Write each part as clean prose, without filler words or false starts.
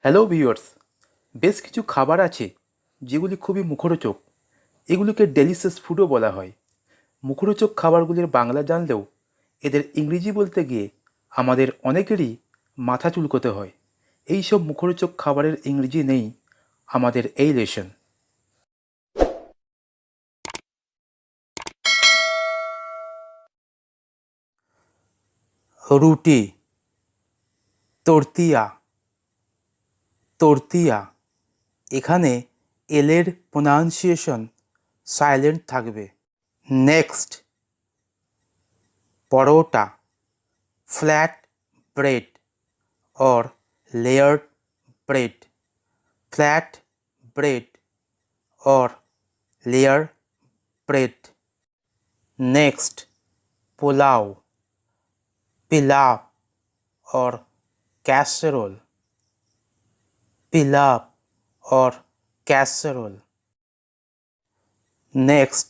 Hello viewers, বেশ কিছু খাবার আছে যেগুলি খুবই মুখরোচক। এগুলিকে ডেলিশিয়াস ফুডও বলা হয়। মুখরোচক খাবারগুলির বাংলা জানলেও এদের ইংরেজি বলতে গিয়ে আমাদের অনেকেরই মাথা চুলকোতে হয়। এই সব মুখরোচক খাবারের ইংরেজি নেই আমাদের এই লেসন। রুটি, তর্তিয়া, তর্তিয়া। এখানে এলের প্রোনাউন্সিয়েশন সাইলেন্ট থাকবে। Next, paratha, flat bread or layered bread, flat bread or layer bread. Next, pulao, pilaf or casserole, pilaf or casserole. Next,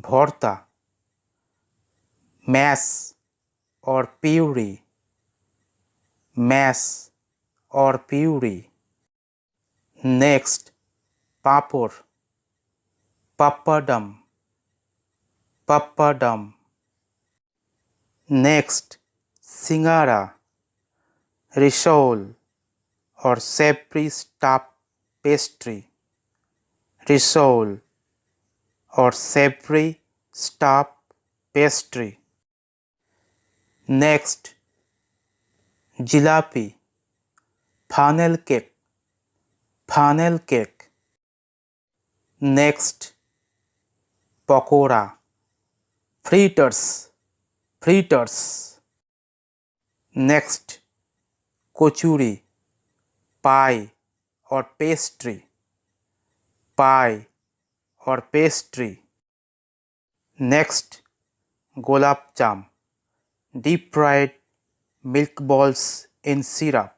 bhorta, mash or puree, mash or puree. Next, papor, papadum, papadum. Next, singara, risol or savory stuffed pastry, risol or savory stuffed pastry. Next, jalebi, funnel cake, funnel cake. Next, pakora, fritters, fritters. Next, kochuri, pie or pastry, pie or pastry. Next, gulab jam, deep fried milk balls in syrup,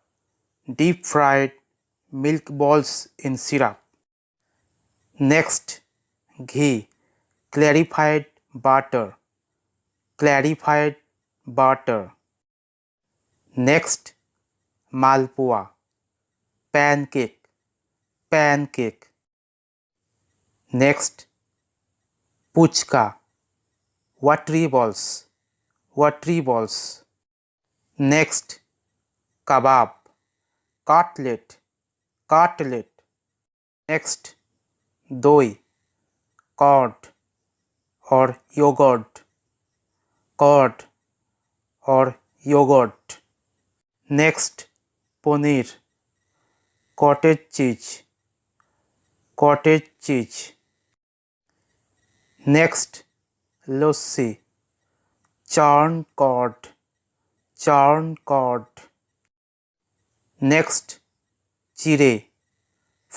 deep fried milk balls in syrup. Next, ghee, clarified butter, clarified butter. Next, malpua, pancake, pancake. Next, puchka, watery balls, watery balls. Next, kebab, cutlet, cutlet. Next, doi, curd or yogurt, curd or yogurt. Next, paneer, cottage cheese, cottage cheese. Next, lassi, churned curd, churned curd. Next, chire,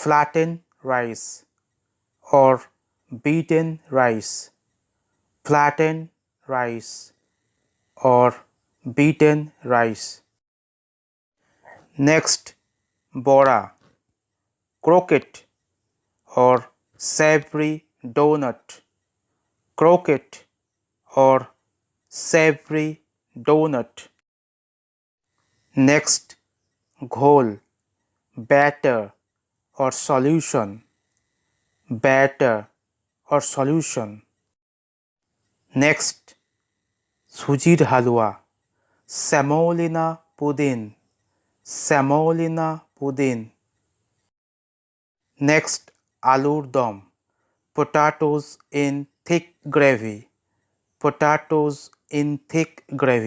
flattened rice or beaten rice, flattened rice or beaten rice. Next, bora, croquette or savory donut, croquette or savory donut. Next, ghol, batter or solution, batter or solution. Next, sujir halwa, semolina pudding, semolina pudding. Next, alur dom, potatoes in thick gravy, potatoes in thick gravy.